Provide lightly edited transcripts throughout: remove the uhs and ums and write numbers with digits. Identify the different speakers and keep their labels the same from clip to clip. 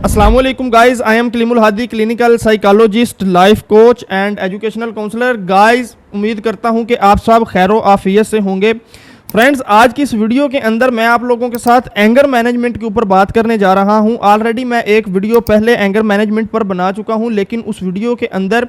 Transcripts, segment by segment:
Speaker 1: अस्सलाम वालेकुम guys, I am Kalimul Hadi, clinical psychologist, life coach and educational counsellor. Guys, उम्मीद करता हूं कि आप सब खैरो आफियत से होंगे। फ्रेंड्स, आज की इस वीडियो के अंदर मैं आप लोगों के साथ एंगर मैनेजमेंट के ऊपर बात करने जा रहा हूं। ऑलरेडी मैं एक वीडियो पहले एंगर मैनेजमेंट पर बना चुका हूं, लेकिन उस वीडियो के अंदर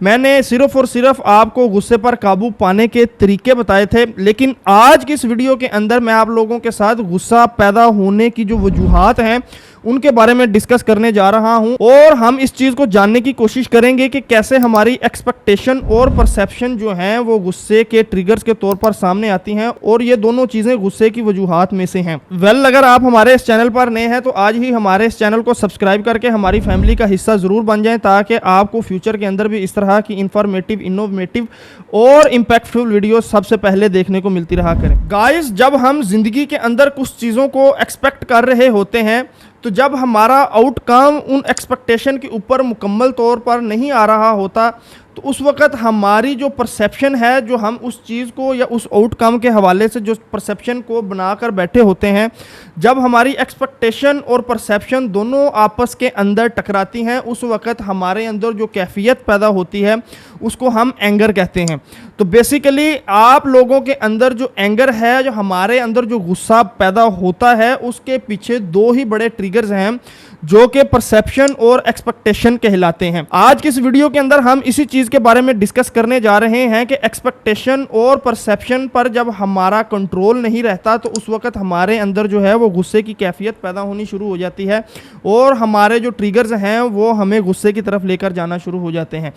Speaker 1: मैंने सिर्फ और सिर्फ आपको गुस्से पर काबू पाने के तरीके बताए थे। लेकिन आज की इस वीडियो के अंदर मैं आप लोगों के साथ गुस्सा पैदा होने की जो वजूहात हैं उनके बारे में डिस्कस करने जा रहा हूं, और हम इस चीज को जानने की कोशिश करेंगे कि कैसे हमारी एक्सपेक्टेशन और परसेप्शन जो हैं वो गुस्से के ट्रिगर्स के तौर पर सामने आती हैं, और ये दोनों चीजें गुस्से की वजूहात में से हैं। अगर आप हमारे इस चैनल पर नए हैं तो आज ही हमारे इस चैनल को सब्सक्राइब करके हमारी फैमिली का हिस्सा जरूर बन जाएं, ताकि आपको फ्यूचर के अंदर भी इस तरह की इंफॉर्मेटिव, इनोवेटिव और इंपैक्टफुल वीडियो सबसे पहले देखने को मिलती रहा करें। गाइस, जब हम जिंदगी के अंदर कुछ चीजों को एक्सपेक्ट कर रहे होते हैं, तो जब हमारा आउटकम उन एक्सपेक्टेशन के ऊपर मुकम्मल तौर पर नहीं आ रहा होता, तो उस वक़्त हमारी जो परसेप्शन है, जो हम उस चीज़ को या उस आउटकम के हवाले से जो परसेप्शन को बनाकर बैठे होते हैं, जब हमारी एक्सपेक्टेशन और परसेप्शन दोनों आपस के अंदर टकराती हैं, उस वक़्त हमारे अंदर जो कैफियत पैदा होती है उसको हम एंगर कहते हैं। तो बेसिकली आप लोगों के अंदर जो एंगर है, जो हमारे अंदर जो गुस्सा पैदा होता है, उसके पीछे दो ही बड़े ट्रिगर्स हैं जो कि परसेप्शन और एक्सपेक्टेशन कहलाते हैं। आज की इस वीडियो के अंदर हम इसी चीज के बारे में डिस्कस करने जा रहे हैं कि एक्सपेक्टेशन और परसेप्शन पर जब हमारा कंट्रोल नहीं रहता, तो उस वक्त हमारे अंदर जो है वो गुस्से की कैफियत पैदा होनी शुरू हो जाती है, और हमारे जो ट्रिगर्स हैं वो हमें गुस्से की तरफ लेकर जाना शुरू हो जाते हैं।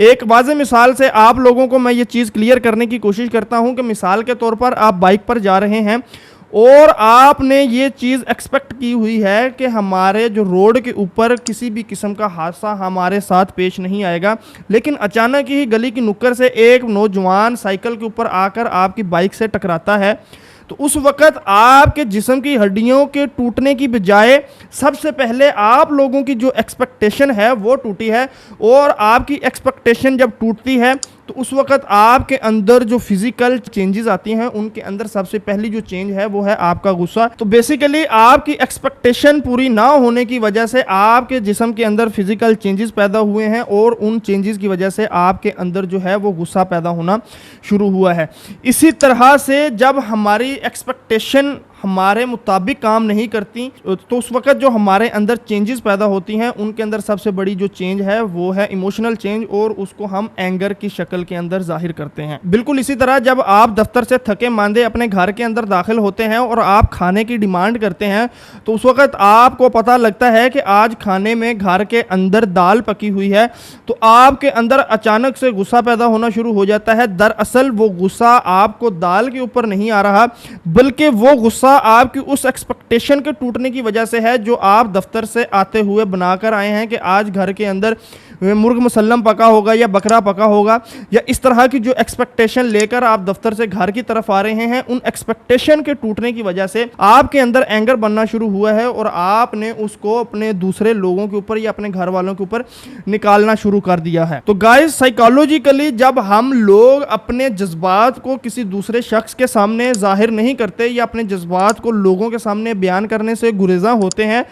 Speaker 1: एक वाज़ेह मिसाल से आप लोगों को मैं ये चीज़ क्लियर करने की कोशिश करता हूं कि मिसाल के तौर पर आप बाइक पर जा रहे हैं और आपने ये चीज़ एक्सपेक्ट की हुई है कि हमारे जो रोड के ऊपर किसी भी किस्म का हादसा हमारे साथ पेश नहीं आएगा, लेकिन अचानक ही गली की नुक्कड़ से एक नौजवान साइकिल के ऊपर आकर आपकी बाइक से टकराता है। तो उस वक़्त आपके जिस्म की हड्डियों के टूटने की बजाय सबसे पहले आप लोगों की जो एक्सपेक्टेशन है वो टूटी है, और आपकी एक्सपेक्टेशन जब टूटती है तो उस वक़्त आपके अंदर जो फिजिकल चेंजेस आती हैं, उनके अंदर सबसे पहली जो चेंज है वो है आपका गुस्सा। तो बेसिकली आपकी एक्सपेक्टेशन पूरी ना होने की वजह से आपके जिस्म के अंदर फिजिकल चेंजेस पैदा हुए हैं, और उन चेंजेस की वजह से आपके अंदर जो है वो गुस्सा पैदा होना शुरू हुआ है। इसी तरह से जब हमारी एक्सपेक्टेशन हमारे मुताबिक काम नहीं करती, तो उस वक्त जो हमारे अंदर चेंजेस पैदा होती हैं, उनके अंदर सबसे बड़ी जो चेंज है वो है इमोशनल चेंज, और उसको हम एंगर की शक्ल के अंदर जाहिर करते हैं। बिल्कुल इसी तरह जब आप दफ्तर से थके मांदे अपने घर के अंदर दाखिल होते हैं और आप खाने की डिमांड करते हैं, तो उस वक्त आपको पता लगता है कि आज खाने में घर के अंदर दाल पकी हुई है, तो आपके अंदर अचानक से गुस्सा पैदा होना शुरू हो जाता है। दरअसल वो गुस्सा आपको दाल के ऊपर नहीं आ रहा, बल्कि वो गुस्सा आपकी उस एक्सपेक्टेशन के टूटने की वजह से है जो आप दफ्तर से आते हुए बनाकर आए हैं कि आज घर के अंदर मुर्ग मुसल्लम पका होगा या बकरा पका होगा, या इस तरह की जो एक्सपेक्टेशन लेकर आप दफ्तर से घर की तरफ आ रहे हैं, उन एक्सपेक्टेशन के टूटने की वजह से आपके अंदर एंगर बनना शुरू हुआ है, और आपने उसको अपने दूसरे लोगों के ऊपर या अपने घर वालों के ऊपर निकालना शुरू कर दिया है। तो गाइस, साइकोलॉजिकली जब हम लोग अपने जज्बात को किसी दूसरे शख्स के सामने जाहिर नहीं करते या अपने जज्बात को लोगों के सामने बयान करने से गुरेज़ा होते हैं,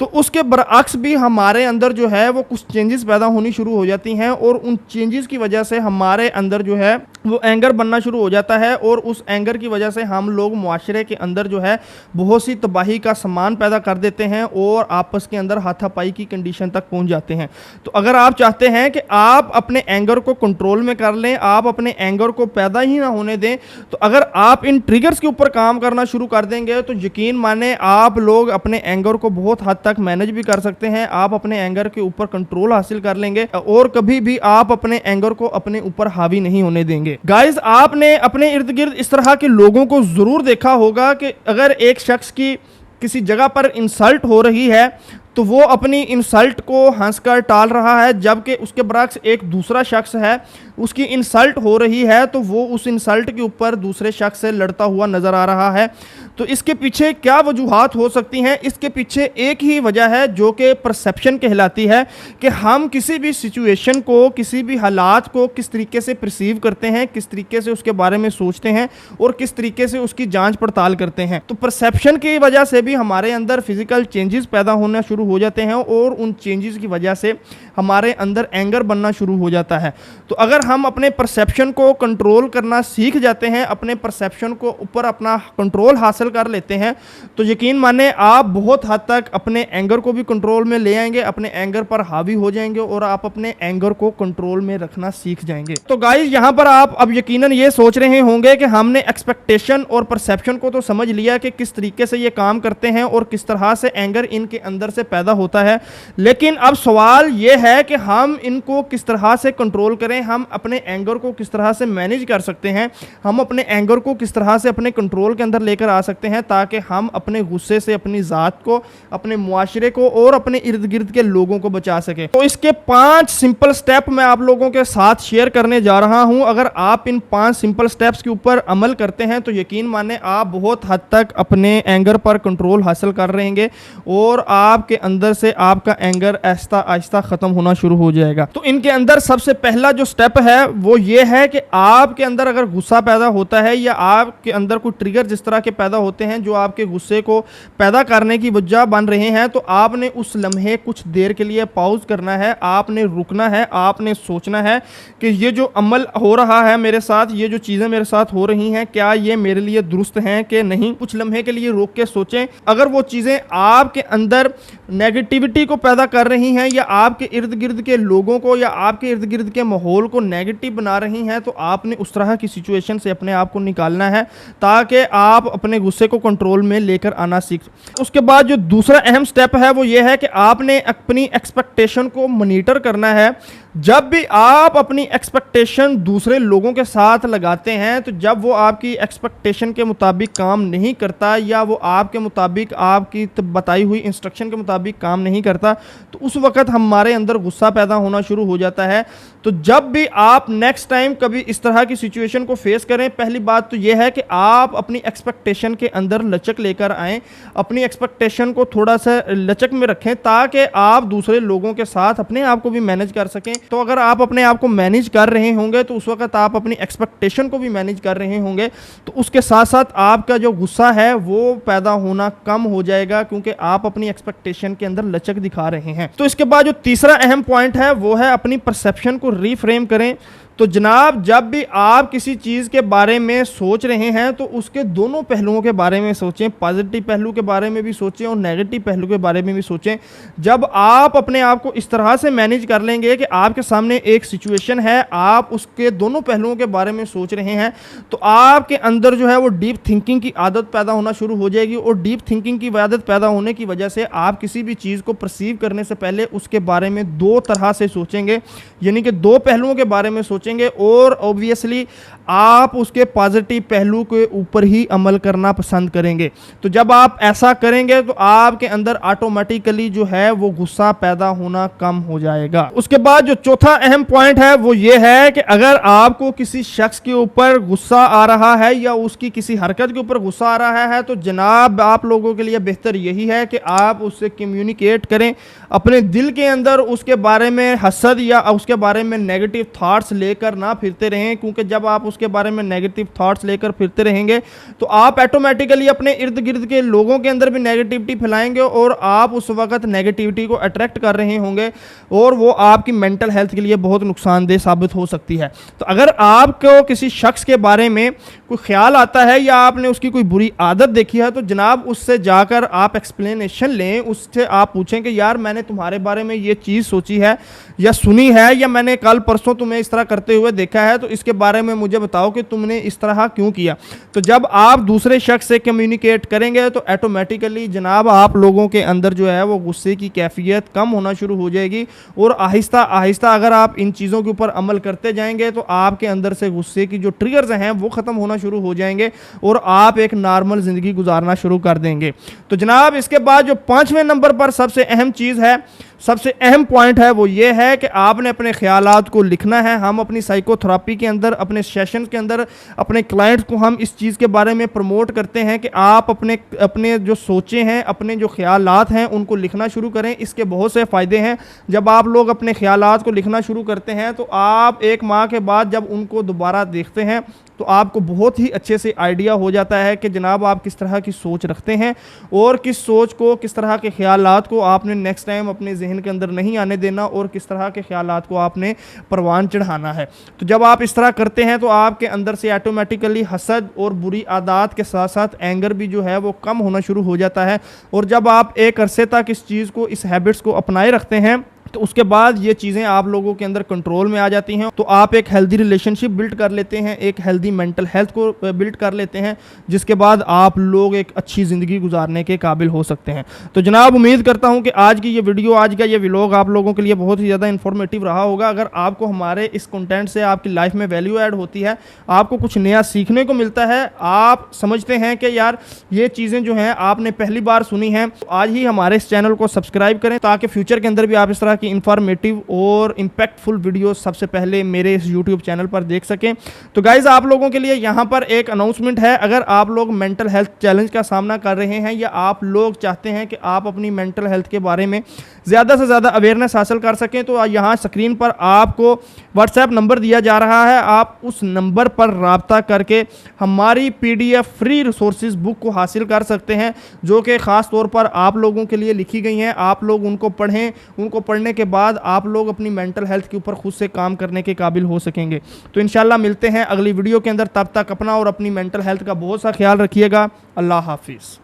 Speaker 1: तो उसके बरअक्स भी हमारे अंदर जो है वो कुछ चेंजेस पैदा होनी शुरू हो जाती हैं, और उन चेंजेस की वजह से हमारे अंदर जो है वो एंगर बनना शुरू हो जाता है, और उस एंगर की वजह से हम लोग मुआशरे के अंदर जो है बहुत सी तबाही का सामान पैदा कर देते हैं, और आपस के अंदर हाथापाई की कंडीशन तक पहुंच जाते हैं। तो अगर आप चाहते हैं कि आप अपने एंगर को कंट्रोल में कर लें, आप अपने एंगर को पैदा ही ना होने दें, तो अगर आप इन ट्रिगर्स के ऊपर काम करना शुरू कर देंगे, तो यकीन माने आप लोग अपने एंगर को बहुत हद तक मैनेज भी कर सकते हैं। आप अपने एंगर के ऊपर कंट्रोल हासिल कर लेंगे, और कभी भी आप अपने एंगर को अपने ऊपर हावी नहीं होने देंगे। गाइस, आपने अपने इर्द गिर्द इस तरह के लोगों को जरूर देखा होगा कि अगर एक शख्स की किसी जगह पर इंसल्ट हो रही है, तो वो अपनी इंसल्ट को हंसकर टाल रहा है, जबकि उसके बरअक्स एक दूसरा शख्स है उसकी इंसल्ट हो रही है तो वो उस इंसल्ट के ऊपर दूसरे शख्स से लड़ता हुआ नजर आ रहा है। तो इसके पीछे क्या वजूहात हो सकती हैं? इसके पीछे एक ही वजह है जो कि परसेप्शन कहलाती है, कि हम किसी भी सिचुएशन को, किसी भी हालात को किस तरीके से परसीव करते हैं, किस तरीके से उसके बारे में सोचते हैं और किस तरीके से उसकी जांच पड़ताल करते हैं। तो परसेप्शन की वजह से भी हमारे अंदर फिजिकल चेंजेस पैदा होना शुरू हो जाते हैं और उन चेंजेस की वजह से हमारे अंदर एंगर बनना शुरू हो जाता है। तो अगर हम अपने परसेप्शन को कंट्रोल करना सीख जाते हैं, अपने परसेप्शन को ऊपर अपना कंट्रोल हासिल कर लेते हैं, तो यकीन माने आप बहुत हद तक अपने एंगर को भी कंट्रोल में ले आएंगे, अपने एंगर पर हावी हो जाएंगे और आप अपने एंगर को कंट्रोल में रखना सीख जाएंगे। तो गाइस यहां पर आप अब यकीनन ये सोच रहे होंगे कि हमने एक्सपेक्टेशन और परसेप्शन को तो समझ लिया कि किस तरीके से ये काम करते हैं और किस तरह से एंगर इनके अंदर से पैदा होता है, लेकिन अब सवाल ये है कि हम इनको किस तरह से कंट्रोल करें, हम अपने एंगर को किस तरह से मैनेज कर सकते हैं, हम अपने एंगर को किस तरह से अपने कंट्रोल के अंदर लेकर आ सकते हैं ताकि हम अपने गुस्से से अपनी ज़ात को, अपने मुआशरे को और अपने इर्द गिर्द के लोगों को बचा सके। तो इसके 5 सिंपल स्टेप मैं आप लोगों के साथ शेयर करने जा रहा हूं। अगर आप इन 5 सिंपल स्टेप्स के ऊपर अमल करते हैं तो यकीन माने आप बहुत हद तक अपने एंगर पर कंट्रोल हासिल कर रहेंगे और आपके अंदर से आपका एंगर आहिस्ता आहिस्ता खत्म होना शुरू हो जाएगा। तो इनके अंदर सबसे पहला जो स्टेप है वो ये है कि आपके अंदर अगर गुस्सा पैदा होता है या आपके अंदर कोई ट्रिगर जिस तरह के पैदा होते हैं जो आपके गुस्से को पैदा करने की वजह बन रहे हैं, तो आपने उस लम्हे कुछ देर के लिए पॉज करना है, आपने रुकना है, आपने सोचना है कि ये जो अमल हो रहा है मेरे साथ, ये जो चीज़ें मेरे साथ हो रही हैं, क्या ये मेरे लिए दुरुस्त हैं कि नहीं। कुछ लम्हे के लिए रोक के सोचें। अगर वो चीज़ें आपके अंदर नेगेटिविटी को पैदा कर रही हैं या आपके इर्द गिर्द के लोगों को या आपके इर्द गिर्द के माहौल को नेगेटिव बना रही हैं, तो आपने उस तरह की सिचुएशन से अपने आप को निकालना है ताकि आप अपने गुस्से को कंट्रोल में लेकर आना सीख। उसके बाद जो दूसरा अहम स्टेप है वो ये है कि आपने अपनी एक्सपेक्टेशन को मॉनिटर करना है। जब भी आप अपनी एक्सपेक्टेशन दूसरे लोगों के साथ लगाते हैं, तो जब वो आपकी एक्सपेक्टेशन के मुताबिक काम नहीं करता या वो आपके मुताबिक, आपकी बताई हुई इंस्ट्रक्शन के मुताबिक काम नहीं करता, तो उस वक्त हमारे अंदर गुस्सा पैदा होना शुरू हो जाता है। तो जब भी आप नेक्स्ट टाइम कभी इस तरह की सिचुएशन को फेस करें, पहली बात तो यह है कि आप अपनी एक्सपेक्टेशन के अंदर लचक लेकर आएँ, अपनी एक्सपेक्टेशन को थोड़ा सा लचक में रखें ताकि आप दूसरे लोगों के साथ अपने आप को भी मैनेज कर सकें। तो अगर आप अपने आप को मैनेज कर रहे होंगे तो उस वक्त आप अपनी एक्सपेक्टेशन को भी मैनेज कर रहे होंगे, तो उसके साथ साथ आपका जो गुस्सा है वो पैदा होना कम हो जाएगा क्योंकि आप अपनी एक्सपेक्टेशन के अंदर लचक दिखा रहे हैं। तो इसके बाद जो तीसरा अहम पॉइंट है वो है अपनी परसेप्शन को रीफ्रेम करें। तो जनाब जब भी आप किसी चीज़ के बारे में सोच रहे हैं तो उसके दोनों पहलुओं के बारे में सोचें, पॉजिटिव पहलू के बारे में भी सोचें और नेगेटिव पहलू के बारे में भी सोचें। जब आप अपने आप को इस तरह से मैनेज कर लेंगे कि आपके सामने एक सिचुएशन है, आप उसके दोनों पहलुओं के बारे में सोच रहे हैं, तो आपके अंदर जो है वो डीप थिंकिंग की आदत पैदा होना शुरू हो जाएगी और डीप थिंकिंग की आदत पैदा होने की वजह से आप किसी भी चीज़ को परसीव करने से पहले उसके बारे में 2 तरह से सोचेंगे, यानी कि 2 पहलुओं के बारे में सोचेंगे और ऑब्वियसली आप उसके पॉजिटिव पहलू के ऊपर ही अमल करना पसंद करेंगे। तो जब आप ऐसा करेंगे तो आपके अंदर ऑटोमेटिकली जो है वो गुस्सा पैदा होना कम हो जाएगा। उसके बाद जो चौथा अहम पॉइंट है वो ये है कि अगर आपको किसी शख्स के ऊपर गुस्सा आ रहा है या उसकी किसी हरकत के ऊपर गुस्सा आ रहा है, तो जनाब आप लोगों के लिए बेहतर यही है कि आप उससे कम्युनिकेट करें, अपने दिल के अंदर उसके बारे में हसद या उसके बारे में नेगेटिव थॉट्स लेकर ना फिरते रहें, क्योंकि जब आप उसके बारे में नेगेटिव थॉट्स लेकर फिरते रहेंगे तो आप ऑटोमेटिकली अपने इर्द गिर्द के लोगों के अंदर भी नेगेटिविटी फैलाएंगे और आप उस वक्त नेगेटिविटी को अट्रैक्ट कर रहे होंगे और वो आपकी मेंटल हेल्थ के लिए बहुत नुकसानदेह साबित हो सकती है। तो अगर आपको किसी शख्स के बारे में कोई ख्याल आता है या आपने उसकी कोई बुरी आदत देखी है, तो जनाब उससे जाकर आप एक्सप्लेनेशन लें, उससे आप पूछें कि यार मैंने तुम्हारे बारे में ये चीज़ सोची है या सुनी है या मैंने कल परसों तुम्हें इस तरह करते हुए देखा है, तो इसके बारे में मुझे बताओ कि तुमने इस तरह क्यों किया। तो जब आप दूसरे शख्स से कम्युनिकेट करेंगे तो ऑटोमेटिकली जनाब आप लोगों के अंदर जो है वो गुस्से की कैफियत कम होना शुरू हो जाएगी और आहिस्ता आहिस्ता अगर आप इन चीज़ों के ऊपर अमल करते जाएंगे तो आपके अंदर से गुस्से की जो ट्रिगर्स हैं वो ख़त्म होना शुरू हो जाएंगे और आप एक नॉर्मल ज़िंदगी गुजारना शुरू कर देंगे। तो जनाब इसके बाद जो 5वें नंबर पर सबसे अहम चीज़ है सबसे अहम पॉइंट है वो ये है कि आपने अपने ख्यालात को लिखना है। हम अपनी साइकोथेरेपी के अंदर, अपने सेशन के अंदर अपने क्लाइंट्स को हम इस चीज़ के बारे में प्रमोट करते हैं कि आप अपने जो सोचें हैं, अपने जो ख्यालात हैं, उनको लिखना शुरू करें। इसके बहुत से फ़ायदे हैं। जब आप लोग अपने ख्यालात को लिखना शुरू करते हैं तो आप 1 माह के बाद जब उनको दोबारा देखते हैं तो आपको बहुत ही अच्छे से आइडिया हो जाता है कि जनाब आप किस तरह की सोच रखते हैं और किस सोच को, किस तरह के ख्यालात को आपने नेक्स्ट टाइम अपने जहन के अंदर नहीं आने देना और किस तरह के ख्यालात को आपने परवान चढ़ाना है। तो जब आप इस तरह करते हैं तो आपके अंदर से ऑटोमेटिकली हसद और बुरी आदत के साथ साथ एंगर भी जो है वो कम होना शुरू हो जाता है। और जब आप एक अरसे तक इस चीज़ को, इस हैबिट्स को अपनाए रखते हैं तो उसके बाद ये चीज़ें आप लोगों के अंदर कंट्रोल में आ जाती हैं। तो आप एक हेल्दी रिलेशनशिप बिल्ड कर लेते हैं, एक हेल्दी मेंटल हेल्थ को बिल्ड कर लेते हैं, जिसके बाद आप लोग एक अच्छी ज़िंदगी गुजारने के काबिल हो सकते हैं। तो जनाब उम्मीद करता हूं कि आज की ये वीडियो, आज का ये व्लॉग आप लोगों के लिए बहुत ही ज़्यादा इन्फॉर्मेटिव रहा होगा। अगर आपको हमारे इस कंटेंट से आपकी लाइफ में वैल्यू ऐड होती है, आपको कुछ नया सीखने को मिलता है, आप समझते हैं कि यार ये चीज़ें जो हैं आपने पहली बार सुनी हैं, तो आज ही हमारे इस चैनल को सब्सक्राइब करें ताकि फ्यूचर के अंदर भी आप इस तरह की इंफॉर्मेटिव और इम्पैक्टफुल वीडियो सबसे पहले मेरे इस यूट्यूब चैनल पर देख सकें। तो गाइज आप लोगों के लिए यहाँ पर एक अनाउंसमेंट है। अगर आप लोग मेंटल हेल्थ चैलेंज का सामना कर रहे हैं या आप लोग चाहते हैं कि आप अपनी मेंटल हेल्थ के बारे में ज़्यादा से ज़्यादा अवेयरनेस हासिल कर सकें, तो यहाँ स्क्रीन पर आपको व्हाट्सएप नंबर दिया जा रहा है। आप उस नंबर पर राब्ता करके हमारी PDF फ्री रिसोर्सेज बुक को हासिल कर सकते हैं, जो कि ख़ास तौर पर आप लोगों के लिए लिखी गई हैं। आप लोग उनको पढ़ें, उनको पढ़ने के बाद आप लोग अपनी मेंटल हेल्थ के ऊपर खुद से काम करने के काबिल हो सकेंगे। तो इंशाल्लाह मिलते हैं अगली वीडियो के अंदर। तब तक अपना और अपनी मेंटल हेल्थ का बहुत सा ख्याल रखिएगा। अल्लाह हाफिज़।